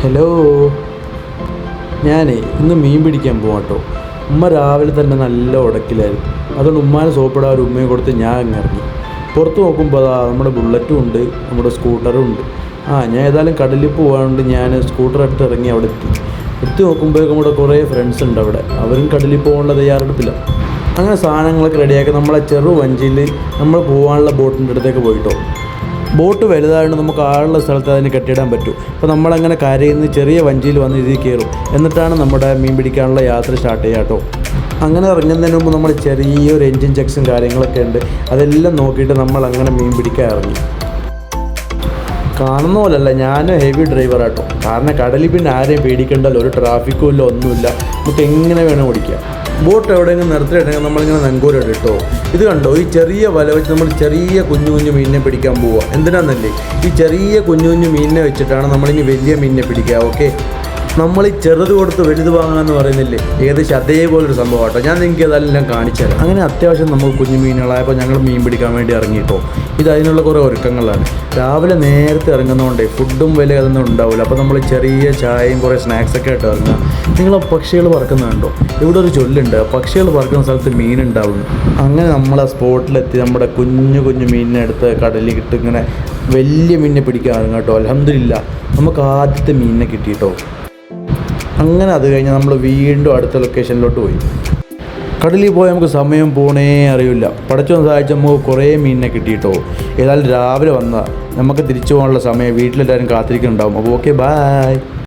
Hello, ഞാനേ ഇന്ന് മീൻ പിടിക്കാൻ പോകാം കേട്ടോ. ഉമ്മ രാവിലെ തന്നെ നല്ല ഉടക്കിലായിരുന്നു. അതുകൊണ്ട് ഉമ്മാനെ സോപ്പിടാൻ ഒരു ഉമ്മയെ കൊടുത്ത് ഞാൻ അങ്ങ് ഇറങ്ങി. പുറത്ത് നോക്കുമ്പോൾ അതാ നമ്മുടെ ബുള്ളറ്റും ഉണ്ട്, നമ്മുടെ സ്കൂട്ടറും ഉണ്ട്. ഞാൻ ഏതായാലും കടലിൽ പോകാനുണ്ട്. ഞാൻ സ്കൂട്ടർ എടുത്ത് ഇറങ്ങി അവിടെ എത്തി നോക്കുമ്പോഴേക്കും നമ്മുടെ കുറേ ഫ്രണ്ട്സ് ഉണ്ട് അവിടെ. അവരും കടലിൽ പോകാനുള്ള തയ്യാറെടുപ്പില്ല. അങ്ങനെ സാധനങ്ങളൊക്കെ റെഡിയാക്കി നമ്മളെ ചെറു വഞ്ചിയിൽ നമ്മൾ പോകാനുള്ള ബോട്ടിൻ്റെ അടുത്തേക്ക് പോയിട്ടോ. ബോട്ട് വലുതായതുകൊണ്ട് നമുക്ക് ആളുള്ള സ്ഥലത്ത് അതിന് കെട്ടിയിടാൻ പറ്റും. അപ്പോൾ നമ്മളങ്ങനെ കരയിൽ നിന്ന് ചെറിയ വഞ്ചിയിൽ വന്ന് ഇതിൽ കയറും. എന്നിട്ടാണ് നമ്മുടെ മീൻ പിടിക്കാനുള്ള യാത്ര സ്റ്റാർട്ട് ചെയ്യുക കേട്ടോ. അങ്ങനെ ഇറങ്ങുന്നതിന് മുമ്പ് നമ്മൾ ചെറിയൊരു എൻജിൻ ചെക്സും കാര്യങ്ങളൊക്കെ ഉണ്ട്. അതെല്ലാം നോക്കിയിട്ട് നമ്മൾ അങ്ങനെ മീൻ പിടിക്കാൻ ഇറങ്ങി. കാണുന്ന പോലല്ല, ഞാൻ ഹെവി ഡ്രൈവറാട്ടോ. കാരണം കടലിൽ പിന്നെ ആരെയും പേടിക്കേണ്ടല്ലോ, ഒരു ട്രാഫിക്കും ഇല്ല, ഒന്നുമില്ല. നമുക്ക് എങ്ങനെ വേണം ഓടിക്കാം. ബോട്ട് എവിടെയെങ്കിലും നിർത്തിയിട്ടെങ്കിൽ നമ്മളിങ്ങനെ നങ്കൂരം ഇട്ടോ. ഇത് കണ്ടോ, ഈ ചെറിയ വല വെച്ച് നമ്മൾ ചെറിയ കുഞ്ഞു കുഞ്ഞു മീനിനെ പിടിക്കാൻ പോവുക. എന്തിനാണെന്നല്ലേ, ഈ ചെറിയ കുഞ്ഞു കുഞ്ഞു മീനിനെ വെച്ചിട്ടാണ് നമ്മളിനി വലിയ മീനിനെ പിടിക്കുക. ഓക്കെ, നമ്മൾ ഈ ചെറുത് കൊടുത്ത് വലുത് വാങ്ങാമെന്ന് പറയുന്നില്ലേ, ഏകദേശം അതേപോലൊരു സംഭവം കേട്ടോ. ഞാൻ നിങ്ങൾക്ക് അതെല്ലാം കാണിച്ചു തരാം. അങ്ങനെ അത്യാവശ്യം നമുക്ക് കുഞ്ഞു മീനുകളായപ്പോൾ ഞങ്ങൾ മീൻ പിടിക്കാൻ വേണ്ടി ഇറങ്ങിയിട്ടോ. ഇത് അതിനുള്ള കുറേ ഒരുക്കങ്ങളാണ്. രാവിലെ നേരത്തെ ഇറങ്ങുന്നതുകൊണ്ടേ ഫുഡും വില അതൊന്നും ഉണ്ടാവില്ല. അപ്പോൾ നമ്മൾ ചെറിയ ചായയും കുറേ സ്നാക്സൊക്കെ ആയിട്ട് ഇറങ്ങുക. നിങ്ങൾ പക്ഷികൾ പറക്കുന്നുണ്ടോ? ഇവിടെ ഒരു ചൊല്ലുണ്ട്, പക്ഷികൾ പറക്കുന്ന സ്ഥലത്ത് മീൻ ഉണ്ടാവുന്നു. അങ്ങനെ നമ്മൾ ആ സ്പോട്ടിലെത്തി നമ്മുടെ കുഞ്ഞു കുഞ്ഞു മീനിനെ എടുത്ത് കടലിൽ ഇട്ട് ഇങ്ങനെ വലിയ മീനിനെ പിടിക്കാൻ ഇറങ്ങും കേട്ടോ. അൽഹംദുലില്ലാ, നമുക്ക് ആദ്യത്തെ മീനിനെ കിട്ടിയിട്ടോ. അങ്ങനെ അത് കഴിഞ്ഞ് നമ്മൾ വീണ്ടും അടുത്ത ലൊക്കേഷനിലോട്ട് പോയി. കടലിൽ പോയാൽ നമുക്ക് സമയം പോണേ അറിയില്ല. പടച്ചോൻ സഹായിച്ച് നമുക്ക് കുറേ മീനിനെ കിട്ടിയിട്ടോ. ഏതായാലും രാവിലെ വന്നാൽ നമുക്ക് തിരിച്ചു പോകാനുള്ള സമയം വീട്ടിലെല്ലാവരും കാത്തിരിക്കുന്നുണ്ടാവും. അപ്പോൾ ഓക്കെ, ബൈ.